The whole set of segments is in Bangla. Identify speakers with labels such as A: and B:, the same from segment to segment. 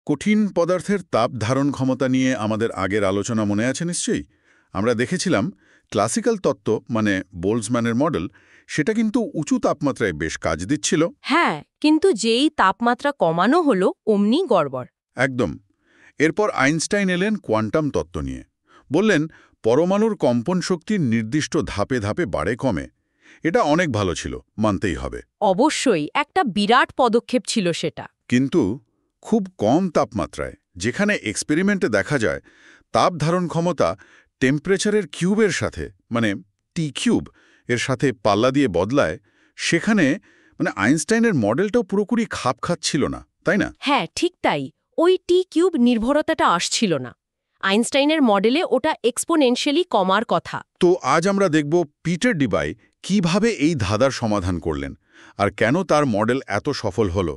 A: কঠিন পদার্থের তাপ ধারণ ক্ষমতা নিয়ে আমাদের আগের আলোচনা মনে আছে নিশ্চয়ই? আমরা দেখেছিলাম ক্লাসিক্যাল তত্ত্ব মানে বোলজম্যানের মডেল সেটা কিন্তু উঁচু তাপমাত্রায় বেশ কাজ দিচ্ছিল।
B: হ্যাঁ, কিন্তু যেই তাপমাত্রা কমানো হলো অমনি গড়বড়।
A: একদম। এরপর আইনস্টাইন এলেন কোয়ান্টাম তত্ত্ব নিয়ে। বললেন পরমাণুর কম্পন শক্তির নির্দিষ্ট ধাপে ধাপে বাড়ে কমে। এটা অনেক ভালো ছিল, মানতেই হবে।
B: অবশ্যই একটা বিরাট পদক্ষেপ ছিল সেটা।
A: কিন্তু খুব কম তাপমাত্রায়, যেখানে এক্সপেরিমেন্টে দেখা যায় তাপ ধারণ ক্ষমতা টেম্পারেচারের কিউবের সাথে মানে টি কিউব এর সাথে পাল্লা দিয়ে বদলায়, সেখানে আইনস্টাইনের মডেলটাও পুরোপুরি খাপ খাচ্ছিল না, তাই না?
B: হ্যাঁ, ঠিক তাই। ওই টি কিউব নির্ভরতাটা আসছিল না। আইনস্টাইনের মডেলে ওটা এক্সপোনেনশিয়ালি কমার কথা।
A: তো আজ আমরা দেখব পিটার ডিবাই কিভাবে এই ধাঁধার সমাধান করলেন আর কেন তার মডেল এত সফল হলো।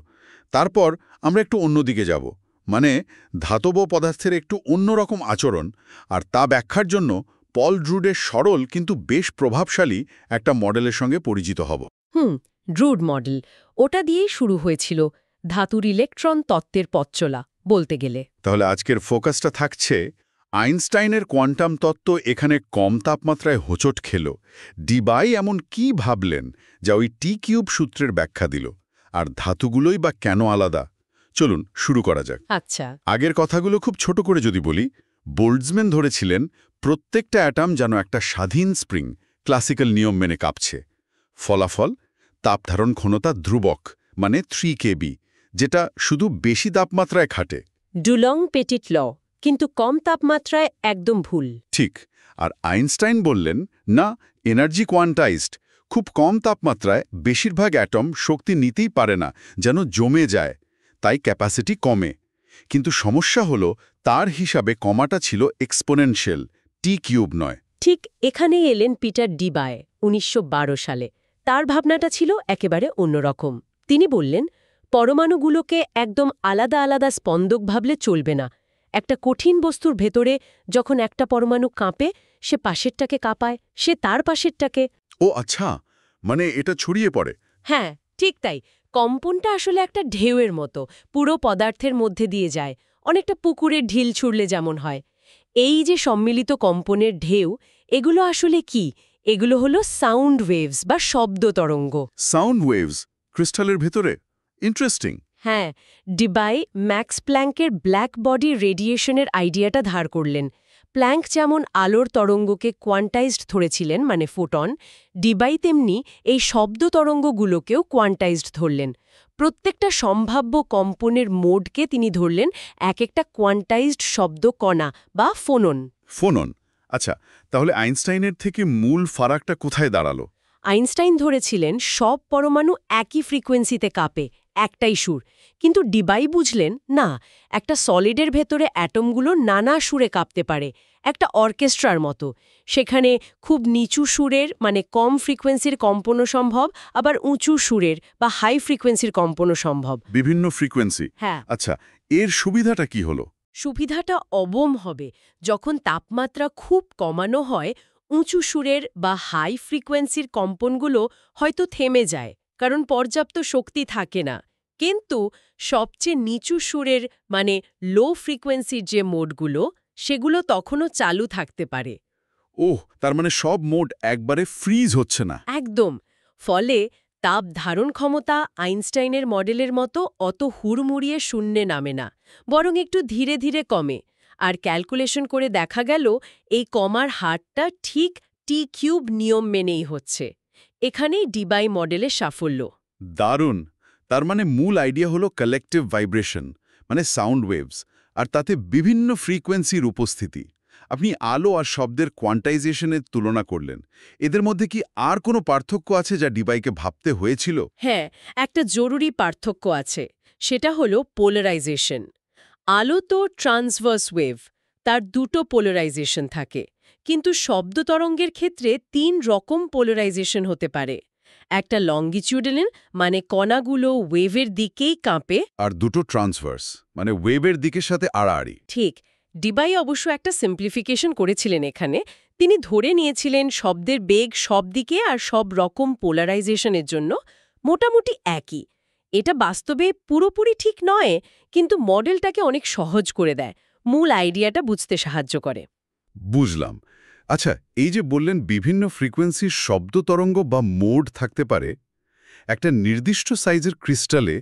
A: তারপর আমরা একটু অন্যদিকে যাব, মানে ধাতব পদার্থের একটু অন্যরকম আচরণ, আর তা ব্যাখ্যার জন্য পল ড্রুডের সরল কিন্তু বেশ প্রভাবশালী একটা মডেলের সঙ্গে পরিচিত হব।
B: ড্রুড মডেল, ওটা দিয়েই শুরু হয়েছিল ধাতুর ইলেকট্রন তত্ত্বের পথচলা বলতে গেলে।
A: তাহলে আজকের ফোকাসটা থাকছে আইনস্টাইনের কোয়ান্টাম তত্ত্ব এখানে কম তাপমাত্রায় হোঁচট খেল, ডিবাই এমন কি ভাবলেন যা ওই টি কিউব সূত্রের ব্যাখ্যা দিল, আর ধাতুগুলোই বা কেন আলাদা। চলুন শুরু করা যাক।
B: আচ্ছা,
A: আগের কথাগুলো খুব ছোট করে যদি বলি, বোল্টজম্যান ধরেছিলেন প্রত্যেকটা অ্যাটম যেন একটা স্বাধীন স্প্রিং, ক্লাসিক্যাল নিয়ম মেনে কাঁপছে। ফলাফল তাপ ধারণ ক্ষমতা ধ্রুবক, মানে 3 kB, যেটা শুধু বেশি তাপমাত্রায় খাটে।
B: ডুলং পেটিট ল, কিন্তু কম তাপমাত্রায় একদম ভুল।
A: ঠিক। আর আইনস্টাইন বললেন না, এনার্জি কোয়ান্টাইজড, খুব কম তাপমাত্রায় বেশিরভাগ অ্যাটম শক্তি নিতেই পারে না, যেন জমে যায়, তাই ক্যাপাসিটি কমে। কিন্তু সমস্যা হলো তার হিসাবে কমাটা ছিল এক্সপোনেনশিয়াল, টি কিউব নয়।
B: ঠিক এখানেই এলেন পিটার ডিবায় ১৯১২ সালে। তার ভাবনাটা ছিল একেবারে অন্যরকম। তিনি বললেন পরমাণুগুলোকে একদম আলাদা আলাদা স্পন্দক ভাবলে চলবে না। একটা কঠিন বস্তুর ভেতরে যখন একটা পরমাণু কাঁপে, সে পাশেরটাকে কাঁপায়, সে তার পাশেরটাকে।
A: ও আচ্ছা, মানে এটা ছড়িয়ে পড়ে।
B: হ্যাঁ, ঠিক তাই। কম্পনটা আসলে একটা ঢেউয়ের মতো, পুরো পদার্থের মধ্যে দিয়ে যায়, অনেকটা পুকুরের ঢিল ছুড়লে যেমন হয়। এই যে সম্মিলিত কম্পনের ঢেউ, এগুলো আসলে কি? এগুলো হলো সাউন্ড ওয়েভস বা শব্দ তরঙ্গ।
A: সাউন্ড ওয়েভস ক্রিস্টালের ভেতরে? ইন্টারেস্টিং।
B: হ্যাঁ, ডিবাই ম্যাক্স প্ল্যাঙ্কের ব্ল্যাক বডি রেডিয়েশনের আইডিয়াটা ধার করলেন। প্ল্যাঙ্ক যেমন আলোর তরঙ্গকে কোয়ান্টাইজড ধরেছিলেন, মানে ফোটন, ডিবাই তেমনি এই শব্দ তরঙ্গগুলোকেও কোয়ান্টাইজড ধরলেন। প্রত্যেকটা সম্ভাব্য কম্পনের মোডকে তিনি ধরলেন এক একটা কোয়ান্টাইজড শব্দ কণা বা ফোনন।
A: ফোনন। আচ্ছা, তাহলে আইনস্টাইনের থেকে মূল ফারাকটা কোথায় দাঁড়ালো?
B: আইনস্টাইন ধরেছিলেন সব পরমাণু একই ফ্রিকোয়েন্সিতে কাঁপে, একটাই সুর। কিন্তু ডিবাই বুঝলেন না, একটা সলিডের ভেতরে অ্যাটমগুলো নানা সুরে কাঁপতে পারে, একটা অর্কেস্ট্রার মতো। সেখানে খুব নিচু সুরের মানে কম ফ্রিকোয়েন্সির কম্পনও সম্ভব, আবার উঁচু সুরের বা হাই ফ্রিকোয়েন্সির কম্পনও সম্ভব।
A: বিভিন্ন ফ্রিকোয়েন্সি।
B: হ্যাঁ।
A: আচ্ছা, এর সুবিধাটা কি হলো?
B: সুবিধাটা অবম হবে। যখন তাপমাত্রা খুব কমানো হয়, উঁচু সুরের বা হাই ফ্রিকোয়েন্সির কম্পনগুলো হয়তো থেমে যায়, কারণ পর্যাপ্ত শক্তি থাকে না। কিন্তু সবচেয়ে নিচু সুরের মানে লো ফ্রিকোয়েন্সির যে মোডগুলো, সেগুলো তখনও চালু থাকতে পারে।
A: ওহ, তার মানে সব মোড একবারে ফ্রিজ হচ্ছে না।
B: একদম। ফলে তাপ ধারণ ক্ষমতা আইনস্টাইনের মডেলের মতো অত হুড়মুড়িয়ে শূন্যে নামে না, বরং একটু ধীরে ধীরে কমে। আর ক্যালকুলেশন করে দেখা গেল এই কমার হারটা ঠিক টি কিউব নিয়ম মেনেই হচ্ছে। এখানেই ডিবাই মডেলের সাফল্য।
A: দারুণ। তার মানে মূল আইডিয়া হলো কালেকটিভ ভাইব্রেশন, মানে সাউন্ড ওয়েভস, আর তাতে বিভিন্ন ফ্রিকোয়েন্সির উপস্থিতি। আপনি আলো আর শব্দের কোয়ান্টাইজেশনের তুলনা করলেন। এদের মধ্যে কি আর কোনো পার্থক্য আছে যা ডিবাইকে ভাবতে হয়েছিল?
B: হ্যাঁ, একটা জরুরি পার্থক্য আছে। সেটা হলো পোলারাইজেশন। আলো তো ট্রান্সভার্স ওয়েভ, তার দুটো পোলারাইজেশন থাকে। কিন্তু শব্দ তরঙ্গের ক্ষেত্রে ৩ রকম পোলারাইজেশন হতে পারে। একটা লঙ্গিটিউডিনাল, মানে কণাগুলো ওয়েভের দিকেই কাঁপে।
A: আর দুটো ট্রান্সভার্স, মানে ওয়েভের দিকের সাথে আড়াআড়ি।
B: ঠিক। ডিবাই অবশ্য একটা সিম্পলিফিকেশন করেছিলেন এখানে। তিনি ধরে নিয়েছিলেন শব্দের বেগ সব দিকে আর সব রকম পোলারাইজেশনের জন্য মোটামুটি একই। এটা বাস্তবে পুরোপুরি ঠিক নয়, কিন্তু মডেলটাকে অনেক সহজ করে দেয়, মূল আইডিয়াটা বুঝতে সাহায্য করে।
A: বুঝলাম। আচ্ছা, এই যে বললেন বিভিন্ন ফ্রিকোয়েন্সির শব্দ তরঙ্গ বা মোড থাকতে পারে, একটা নির্দিষ্ট সাইজের ক্রিস্টালে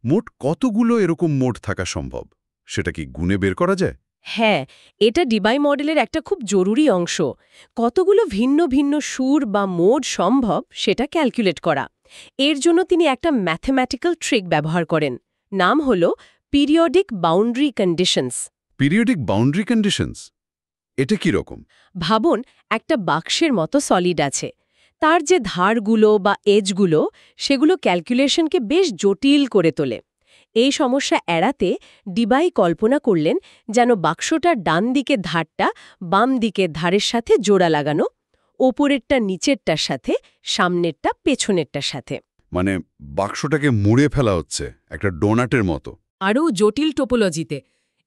A: মোট কতগুলো এরকম মোড থাকা সম্ভব? সেটা কি গুণে বের করা যায়?
B: হ্যাঁ, এটা ডিবাই মডেলের একটা খুব জরুরি অংশ। কতগুলো ভিন্ন ভিন্ন সুর বা মোড সম্ভব সেটা ক্যালকুলেট করা। এর জন্য তিনি একটা ম্যাথমেটিক্যাল ট্রিক ব্যবহার করেন। নাম হল periodic boundary conditions.
A: Periodic boundary conditions এটা কি রকম?
B: ভাবুন, একটা বাক্সের মতো সলিড আছে। তার যে ধারগুলো বা এজগুলো, সেগুলো ক্যালকুলেশনকে বেশ জটিল করে তোলে। এই সমস্যা এড়াতে ডিবাই কল্পনা করলেন যেন বাক্সটার ডান দিকের ধারটা বাম দিকের ধারের সাথে জোড়া লাগানো, ওপরেরটা নিচেরটার সাথে, সামনেরটা পেছনেরটার সাথে।
A: মানে বাক্সটাকে মুড়ে ফেলা হচ্ছে একটা ডোনাটের মতো।
B: আরও জটিল টোপোলজিতে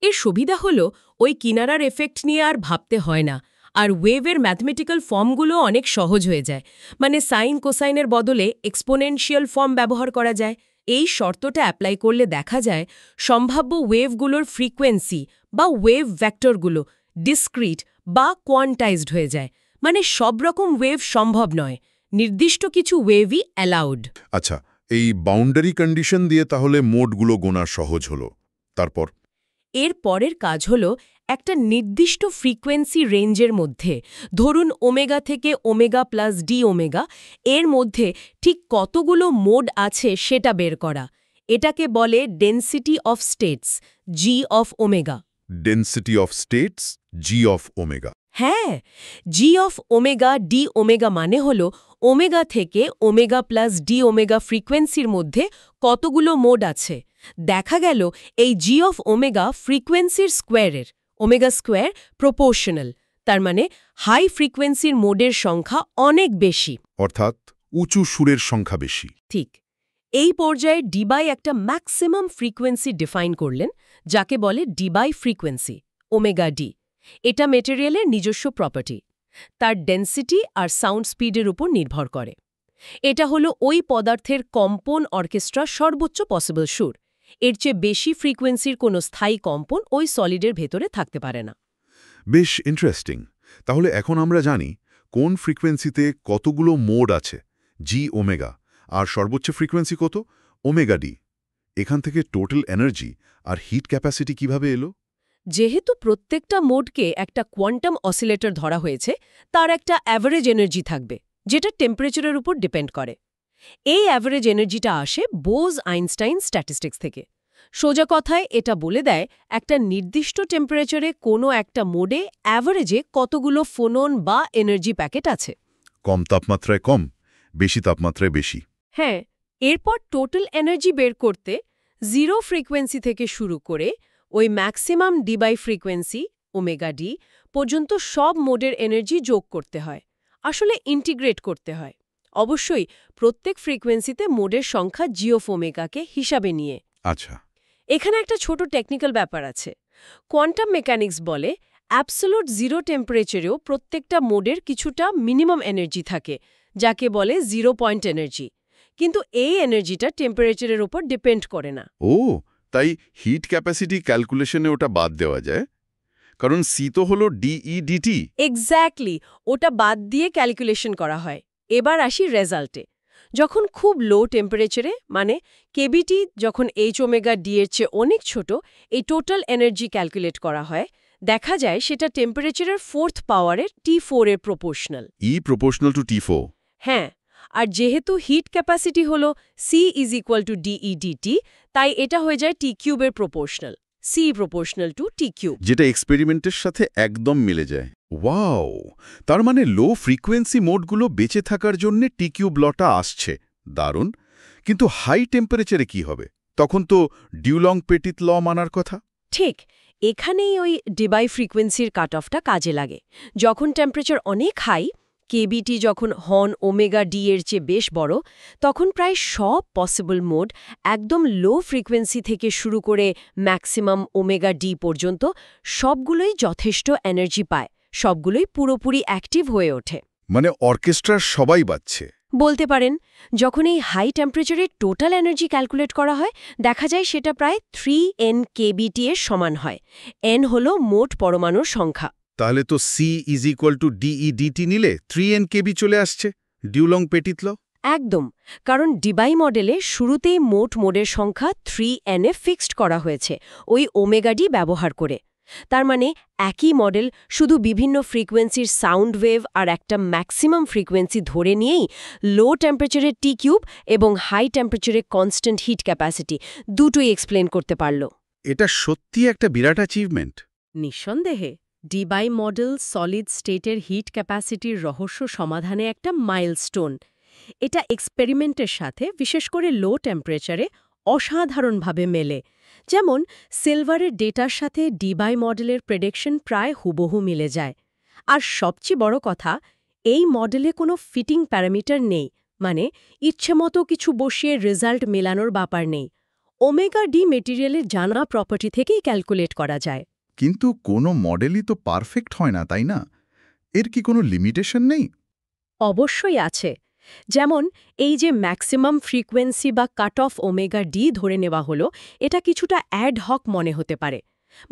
B: এর সুবিধা হলো ওই কিনারার এফেক্ট নিয়ে আর ভাবতে হয় না, আর ওয়েভের ম্যাথমেটিক্যাল ফর্মগুলো অনেক সহজ হয়ে যায়। মানে সাইন কোসাইনের বদলে এক্সপোনেনশিয়াল ফর্ম ব্যবহার করা যায়। এই শর্তটা অ্যাপ্লাই করলে দেখা যায় সম্ভাব্য ওয়েভগুলোর ফ্রিকোয়েন্সি বা ওয়েভ ভেক্টরগুলো ডিসক্রিট বা কোয়ান্টাইজড হয়ে যায়। মানে সব রকম ওয়েভ সম্ভব নয়, নির্দিষ্ট কিছু ওয়েভই অ্যালাউড।
A: আচ্ছা, এই বাউন্ডারি কন্ডিশন দিয়ে তাহলে মোডগুলো গোনা সহজ হলো। তারপর
B: এর পরের কাজ হল একটা নির্দিষ্ট ফ্রিকোয়েন্সি রেঞ্জের মধ্যে, ধরুন ওমেগা থেকে ওমেগা প্লাস ডি ওমেগা, এর মধ্যে ঠিক কতগুলো মোড আছে সেটা বের করা। এটাকে বলে density of states, G of omega.
A: Density of states, G of omega.
B: হ্যাঁ, জি অফ ওমেগা ডি ওমেগা মানে হল ওমেগা থেকে ওমেগা প্লাস ডি ওমেগা ফ্রিকোয়েন্সির মধ্যে কতগুলো মোড আছে। দেখা গেল এই জি অফ ওমেগা ফ্রিকোয়েন্সির স্কোয়ারের, ওমেগা স্কোয়ার প্রপোর্শনাল, তার মানে হাই ফ্রিকোয়েন্সির মোডের সংখ্যা অনেক বেশি।
A: অর্থাৎ উঁচু সুরের সংখ্যা বেশি।
B: ঠিক। এই পর্যায়ে ডিবাই একটা ম্যাক্সিমাম ফ্রিকোয়েন্সি ডিফাইন করলেন, যাকে বলে ডিবাই ফ্রিকোয়েন্সি, ওমেগা ডি। এটা মেটেরিয়ালের নিজস্ব প্রপার্টি, তার ডেনসিটি আর সাউন্ড স্পিডের উপর নির্ভর করে। এটা হলো ওই পদার্থের কম্পন অর্কেস্ট্রা সর্বোচ্চ পসিবল সুর। এর চেয়ে বেশি ফ্রিকোয়েন্সির কোনো স্থায়ী কম্পন ওই সলিডের ভেতরে থাকতে পারে না।
A: বেশ ইন্টারেস্টিং। তাহলে এখন আমরা জানি কোন ফ্রিকোয়েন্সিতে কতগুলো মোড আছে, জি ওমেগা, আর সর্বোচ্চ ফ্রিকোয়েন্সি কত, ওমেগা ডি। এখান থেকে টোটাল এনার্জি আর হিট ক্যাপাসিটি কিভাবে এলো?
B: যেহেতু প্রত্যেকটা মোডকে একটা কোয়ান্টাম অসিলেটর ধরা হয়েছে, তার একটা অ্যাভারেজ এনার্জি থাকবে, যেটা টেম্পারেচারের উপর ডিপেন্ড করে। এই অ্যাভারেজ এনার্জিটা আসে বোজ-আইনস্টাইন স্ট্যাটিস্টিক্স থেকে। সোজা কথায় এটা বলে দেয় একটা নির্দিষ্ট টেম্পারেচারে কোনো একটা মোডে অ্যাভারেজে কতগুলো ফোনন বা এনার্জি প্যাকেট আছে।
A: কম তাপমাত্রায় কম, বেশি তাপমাত্রায় বেশি।
B: হ্যাঁ, এরপর টোটাল এনার্জি বের করতে জিরো ফ্রিকোয়েন্সি থেকে শুরু করে ওই ম্যাক্সিমাম ডিবাই ফ্রিকোয়েন্সি, ওমেগা ডি, পর্যন্ত সব মোডের এনার্জি যোগ করতে হয়, আসলে ইন্টিগ্রেট করতে হয়। অবশ্যই প্রত্যেক ফ্রিকোয়েন্সিতে মোডের সংখ্যা জিওফ ওমেগাকে হিসাবে নিয়ে।
A: আচ্ছা।
B: এখানে একটা ছোট টেকনিক্যাল ব্যাপার আছে। কোয়ান্টাম মেকানিক্স বলে অ্যাবসোলুট জিরো টেম্পারেচারেও প্রত্যেকটা মোডের কিছুটা মিনিমাম এনার্জি থাকে, যাকে বলে জিরো পয়েন্ট এনার্জি। কিন্তু এই এনার্জিটা টেম্পারেচারের উপর ডিপেন্ড করে না।
A: ও, তাই হিট ক্যাপাসিটি ক্যালকুলেশনে ওটা বাদ দেওয়া যায়, কারণ সি তো হলো ডিইডিটি।
B: এক্স্যাক্টলি, ওটা বাদ দিয়ে ক্যালকুলেশন করা হয়। এবার আসি রেজাল্টে। যখন খুব লো টেম্পারেচারে, মানে কেবিটি যখন এইচ ওমেগা ডি এর চেয়ে অনেক ছোট, এই টোটাল এনার্জি ক্যালকুলেট করা হয়, দেখা যায় সেটা টেম্পারেচারের ফোর্থ পাওয়ারের T4 এর প্রপোর্শনাল।
A: ই প্রপোর্শনাল টু টি4।
B: হ্যাঁ, আর যেহেতু হিট ক্যাপাসিটি হলো C is equal to D E D T, তাই এটা হয়ে যায় T³ এর proportional, C proportional to T³।
A: যেটা এক্সপেরিমেন্টের সাথে একদম মিলে যায়। ওয়াও! তার মানে লো ফ্রিকোয়েন্সি মোডগুলো বেঁচে থাকার জন্য টি কিউব লটা আসছে। দারুণ। কিন্তু হাই টেম্পারেচারে কি হবে? তখন তো ডিউলং পেটিত ল মানার কথা।
B: ঠিক, এখানেই ওই ডিবাই ফ্রিকোয়েন্সির কাট অফটা কাজে লাগে। যখন টেম্পারেচার অনেক হাই, কেবিটি যখন হন ওমেগা ডি এর চেয়ে বেশ বড়, তখন প্রায় সব পসিবল মোড, একদম লো ফ্রিকোয়েন্সি থেকে শুরু করে ম্যাক্সিমাম ওমেগা ডি পর্যন্ত, সবগুলোই যথেষ্ট এনার্জি পায়, সবগুলোই পুরোপুরি অ্যাক্টিভ হয়ে ওঠে।
A: মানে অর্কেস্ট্রার সবাই বাজছে।
B: বলতে পারেন। যখন এই হাই টেম্পারেচারে টোটাল এনার্জি ক্যালকুলেট করা হয়, দেখা যায় সেটা প্রায় 3 NkBT এর সমান হয়। n হল মোট পরমাণুর সংখ্যা।
A: তাহলে তো C is equal two DEDT নিলে 3 NkB চলে আসছে, ডিউলং পেটিত ল।
B: একদম, কারণ ডিবাই মডেলে শুরুতেই মোট মোডের সংখ্যা 3n এ ফিক্সড করা হয়েছে ওই ওমেগা ডি ব্যবহার করে। তার মানে একই মডেল, শুধু বিভিন্ন ফ্রিকোয়েন্সির সাউন্ড ওয়েভ আর একটা ম্যাক্সিমাম ফ্রিকোয়েন্সি ধরে নিয়েই লো টেম্পারেচারের টি কিউব এবং হাই টেম্পারেচারে কনস্ট্যান্ট হিট ক্যাপাসিটি দুটোই এক্সপ্লেন করতে পারল।
A: এটা সত্যি একটা বিরাট অ্যাচিভমেন্ট।
B: নিঃসন্দেহে ডিবাই মডেল সলিড স্টেটের হিট ক্যাপাসিটির রহস্য সমাধানে একটা মাইলস্টোন। এটা এক্সপেরিমেন্টের সাথে, বিশেষ করে লো টেম্পারেচারে, অসাধারণভাবে মেলে। যেমন সিলভারের ডেটার সাথে ডিবাই মডেলের প্রেডিকশন প্রায় হুবহু মিলে যায়। আর সবচেয়ে বড় কথা, এই মডেলে কোনো ফিটিং প্যারামিটার নেই, মানে ইচ্ছেমতো কিছু বসিয়ে রেজাল্ট মেলানোর ব্যাপার নেই। ওমেগা ডি মেটেরিয়ালের জানা প্রপার্টি থেকেই ক্যালকুলেট করা যায়।
A: কিন্তু কোনো মডেলই তো পারফেক্ট হয় না, তাই না? এর কি কোনো লিমিটেশন নেই?
B: অবশ্যই আছে। যেমন এই যে ম্যাক্সিমাম ফ্রিকোয়েন্সি বা কাট অফ ওমেগা ডি ধরে নেওয়া হলো, এটা কিছুটা অ্যাড হক মনে হতে পারে।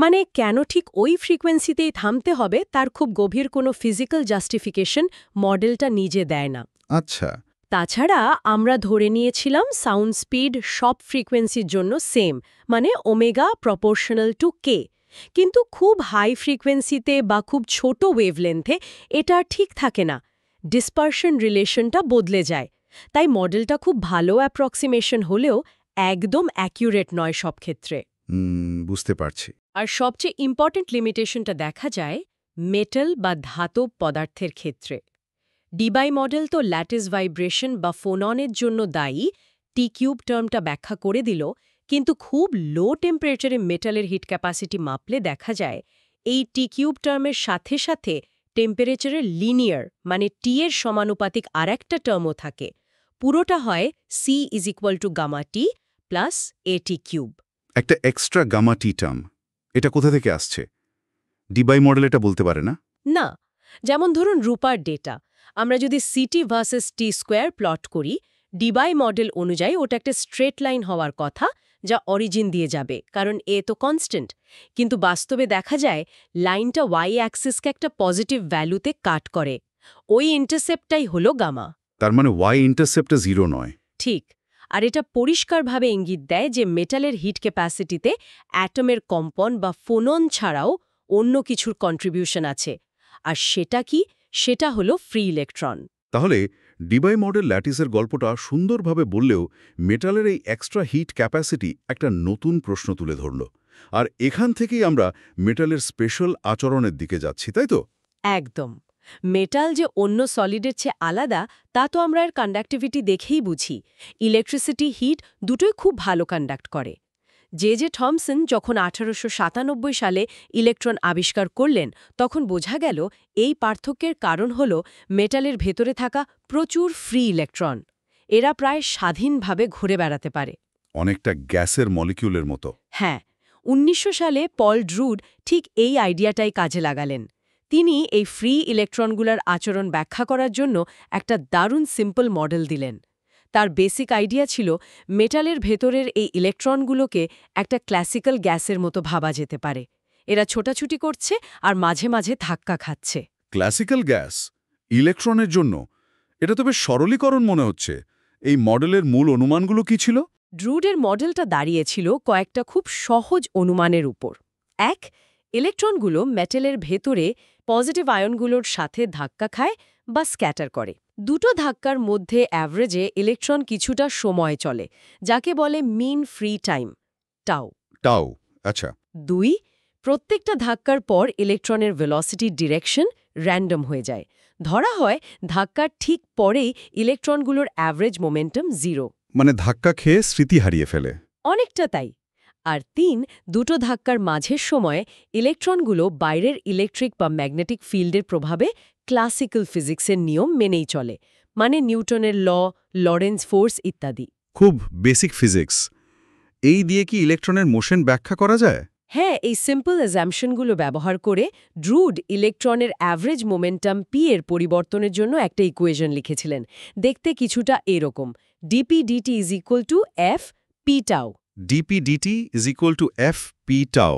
B: মানে কেন ঠিক ওই ফ্রিকোয়েন্সিতেই থামতে হবে তার খুব গভীর কোনো ফিজিক্যাল জাস্টিফিকেশন মডেলটা নিজে দেয় না।
A: আচ্ছা।
B: তাছাড়া আমরা ধরে নিয়েছিলাম সাউন্ড স্পিড সব ফ্রিকোয়েন্সির জন্য সেম, মানে ওমেগা প্রপোর্শনাল টু কে। কিন্তু খুব হাই ফ্রিকোয়েন্সিতে বা খুব ছোট ওয়েভলেন্থে এটা ঠিক থাকে না। ডিসপারশন রিলেশনটা বদলে যায়। তাই মডেলটা খুব ভালো অ্যাপ্রক্সিমেশন হলেও একদম অ্যাকিউরেট নয় সব ক্ষেত্রে।
A: বুঝতে পারছি।
B: আর সবচেয়ে ইম্পর্ট্যান্ট লিমিটেশনটা দেখা যায় মেটাল বা ধাতব পদার্থের ক্ষেত্রে। ডিবাই মডেল তো ল্যাটিস ভাইব্রেশন বা ফোননের জন্য দায়ী, টি কিউব টার্মটা ব্যাখ্যা করে দিল, কিন্তু খুব লো টেম্পারেচারে মেটালের হিট ক্যাপাসিটি মাপলে দেখা যায় এই টি কিউব টার্মের সাথে সাথে টেম্পারেচারের লিনিয়ার, মানে টি এর সমানুপাতিক আরেকটা টার্মও থাকে। পুরোটা হয় C is equal to gamma T plus A T cube.
A: একটা এক্সট্রা গামা টি টার্ম, এটা কোথা থেকে আসছে? ডিবাই মডেল এটা বলতে পারে না?
B: না, যেমন ধরুন রূপার ডেটা, আমরা যদি সিটি ভার্সেস টি স্কোয়ার প্লট করি, ডিবাই মডেল অনুযায়ী ওটা একটা স্ট্রেট লাইন হওয়ার কথা, যা অরিজিন দিয়ে যাবে, কারণ এ তো কনস্ট্যান্ট। কিন্তু বাস্তবে দেখা যায় লাইনটা ওয়াই অ্যাক্সিসকে একটা পজিটিভ ভ্যালুতে কাট করে। ওই ইন্টারসেপ্টটাই হলো গামা।
A: তার মানে ওয়াই ইন্টারসেপ্টটা 0 নয়।
B: ঠিক। আর এটা পরিষ্কারভাবে ইঙ্গিত দেয় যে মেটালের হিট ক্যাপাসিটিতে অ্যাটমের কম্পন বা ফোনন ছাড়াও অন্য কিছুর কন্ট্রিবিউশন আছে। আর সেটা কি? সেটা হলো ফ্রি ইলেকট্রন।
A: তাহলে ডিবাই মডেল ল্যাটিসের গল্পটা সুন্দরভাবে বললেও মেটালের এই এক্সট্রা হিট ক্যাপাসিটি একটা নতুন প্রশ্ন তুলে ধরল। আর এখান থেকেই আমরা মেটালের স্পেশাল আচরণের দিকে যাচ্ছি, তাই তো?
B: একদম। মেটাল যে অন্য সলিডের চেয়ে আলাদা তা তো আমরা এর কন্ডাক্টিভিটি দেখেই বুঝি। ইলেকট্রিসিটি, হিট দুটোই খুব ভালো কন্ডাক্ট করে। জে থমসন যখন 1897 সালে ইলেকট্রন আবিষ্কার করলেন, তখন বোঝা গেল এই পার্থক্যের কারণ হল মেটালের ভেতরে থাকা প্রচুর ফ্রি ইলেকট্রন। এরা প্রায় স্বাধীনভাবে ঘুরে বেড়াতে পারে।
A: অনেকটা গ্যাসের মলিকিউলের মতো।
B: হ্যাঁ, 1900 সালে পল ড্রুড ঠিক এই আইডিয়াটাই কাজে লাগালেন। তিনি এই ফ্রি ইলেকট্রনগুলোর আচরণ ব্যাখ্যা করার জন্য একটা দারুণ সিম্পল মডেল দিলেন। তার বেসিক আইডিয়া ছিল মেটালের ভেতরের এই ইলেকট্রনগুলোকে একটা ক্লাসিক্যাল গ্যাসের মতো ভাবা যেতে পারে। এরা ছোটাছুটি করছে আর মাঝে মাঝে ধাক্কা খাচ্ছে।
A: ক্লাসিক্যাল গ্যাস ইলেকট্রনের জন্য? এটা তো বেশ সরলীকরণ মনে হচ্ছে। এই মডেলের মূল অনুমানগুলো কি ছিল?
B: ড্রুডের মডেলটা দাঁড়িয়েছিল কয়েকটা খুব সহজ অনুমানের উপর। এক, ইলেকট্রনগুলো মেটালের ভেতরে পজিটিভ আয়নগুলোর সাথে ধাক্কা খায় বা স্ক্যাটার করে। দুটো ধাক্কার মধ্যে অ্যাভারেজে ইলেকট্রন কিছুটা সময় চলে, যাকে বলে mean free time, tau.
A: Tau, আচ্ছা।
B: দুই, প্রত্যেকটা ধাক্কার পর ইলেকট্রনের ভেলোসিটির ডিরেকশন র্যান্ডম হয়ে যায়। ধরা হয় ধাক্কার ঠিক পরেই ইলেকট্রনগুলোর অ্যাভারেজ মোমেন্টাম 0।
A: মানে ধাক্কা খেয়ে স্মৃতি হারিয়ে ফেলে।
B: অনেকটা তাই। আর তিন, দুটো ধাক্কার মাঝের সময়ে ইলেকট্রনগুলো বাইরের ইলেকট্রিক বা ম্যাগনেটিক ফিল্ডের প্রভাবে ক্লাসিক্যাল ফিজিক্সের নিয়ম মেনেই চলে, মানে নিউটনের ল, লরেন্স ফোর্স ইত্যাদি।
A: খুব বেসিক ফিজিক্স। এই দিয়ে কি ইলেকট্রনের মোশন ব্যাখ্যা করা যায়?
B: হ্যাঁ, এই সিম্পল অ্যাজাম্পশনগুলো ব্যবহার করে ড্রুড ইলেকট্রনের অ্যাভারেজ মোমেন্টাম পি এর পরিবর্তনের জন্য একটা ইকুয়েশন লিখেছিলেন। দেখতে কিছুটা এরকম: dp/dt is equal two F P tau.
A: dp/dt is equal two F P টাও।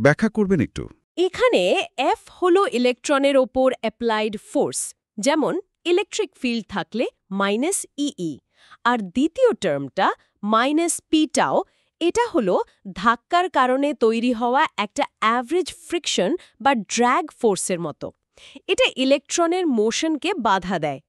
A: ব্যাখ্যা করবেন একটু?
B: এখানে এফ হলো ইলেকট্রনের ওপর অ্যাপ্লাইড ফোর্স, যেমন ইলেকট্রিক ফিল্ড থাকলে -ইই, আর দ্বিতীয় টার্মটা -পি টাও, এটা হলো ধাক্কার কারণে তৈরি হওয়া একটা অ্যাভারেজ ফ্রিকশন বা ড্র্যাগ ফোর্সের মতো। এটা ইলেকট্রনের মোশনকে বাধা দেয়।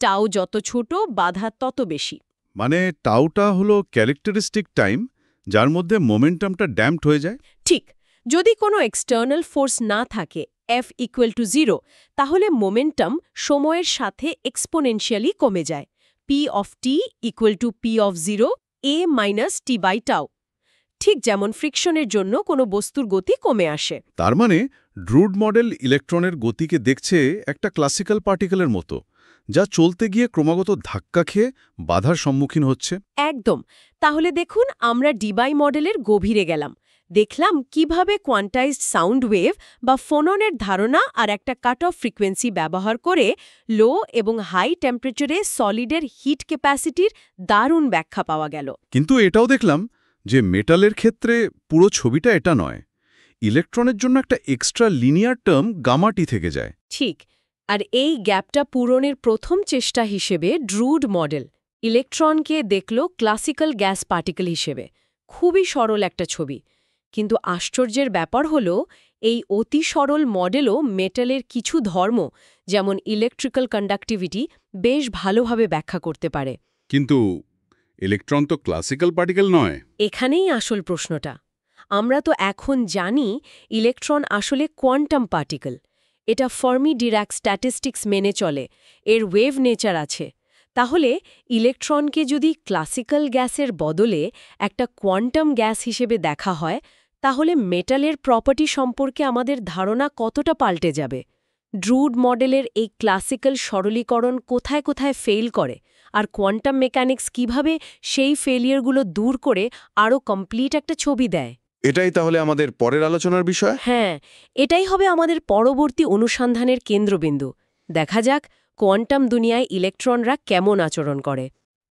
B: টাও যত ছোট, বাধা তত বেশি।
A: মানে টাউটা হলো ক্যারেক্টারিস্টিক টাইম যার মধ্যে মোমেন্টামটা ড্যাম্পড হয়ে যায়।
B: ঠিক, যদি কোনো এক্সটার্নাল ফোর্স না থাকে, F ইকুয়াল টু 0, তাহলে মোমেন্টাম সময়ের সাথে এক্সপোনেনশিয়ালি কমে যায়। P of t equal to P of 0 a minus t by tau. ঠিক যেমন ফ্রিকশনের জন্য কোনো বস্তুর গতি কমে আসে।
A: তার মানে ড্রুড মডেল ইলেকট্রনের গতিকে দেখছে একটা ক্লাসিক্যাল পার্টিকেলের মতো, যা চলতে গিয়ে ক্রমাগত ধাক্কা খেয়ে বাধার সম্মুখীন হচ্ছে।
B: একদম। তাহলে দেখুন, আমরা ডিবাই মডেলের গভীরে গেলাম। দেখলাম কিভাবে কোয়ান্টাইজড সাউন্ড ওয়েভ বা ফোননের ধারণা আর একটা কাট অফ ফ্রিকোয়েন্সি ব্যবহার করে লো এবং হাই টেম্পারেচারে সলিডের হিট ক্যাপাসিটির দারুণ ব্যাখ্যা পাওয়া গেল।
A: কিন্তু এটাও দেখলাম যে মেটালের ক্ষেত্রে পুরো ছবিটা এটা নয়। ইলেকট্রনের জন্য একটা এক্সট্রা লিনিয়ার টার্ম গামাটি থেকে যায়।
B: ঠিক, আর এই গ্যাপটা পূরণের প্রথম চেষ্টা হিসেবে ড্রুড মডেল ইলেকট্রনকে দেখল ক্লাসিক্যাল গ্যাস পার্টিকেল হিসেবে। খুবই সরল একটা ছবি। কিন্তু আশ্চর্যের ব্যাপার হলো, এই অতি সরল মডেলও মেটালের কিছু ধর্ম, যেমন ইলেকট্রিক্যাল কন্ডাক্টিভিটি, বেশ ভালোভাবে ব্যাখ্যা করতে পারে।
A: কিন্তু ইলেকট্রন তো ক্লাসিক্যাল পার্টিকেল নয়।
B: এখানেই আসল প্রশ্নটা। আমরা তো এখন জানি ইলেকট্রন আসলে কোয়ান্টাম পার্টিকেল। এটা ফার্মি-ডিরাক স্ট্যাটিস্টিক্স মেনে চলে, এর ওয়েভ নেচার আছে। তাহলে ইলেকট্রনকে যদি ক্লাসিক্যাল গ্যাসের বদলে একটা কোয়ান্টাম গ্যাস হিসেবে দেখা হয়, তাহলে মেটালের প্রপার্টি সম্পর্কে আমাদের ধারণা কতটা পাল্টে যাবে? ড্রুড মডেলের এই ক্লাসিক্যাল সরলীকরণ কোথায় কোথায় ফেল করে, আর কোয়ান্টাম মেকানিক্স কিভাবে সেই ফেলিয়ারগুলো দূর করে আরও কমপ্লিট একটা ছবি দেয়?
C: এটাই তাহলে আমাদের পরের আলোচনার বিষয়।
B: হ্যাঁ, এটাই হবে আমাদের পরবর্তী অনুসন্ধানের কেন্দ্রবিন্দু। দেখা যাক কোয়ান্টাম দুনিয়ায় ইলেকট্রনরা কেমন আচরণ করে।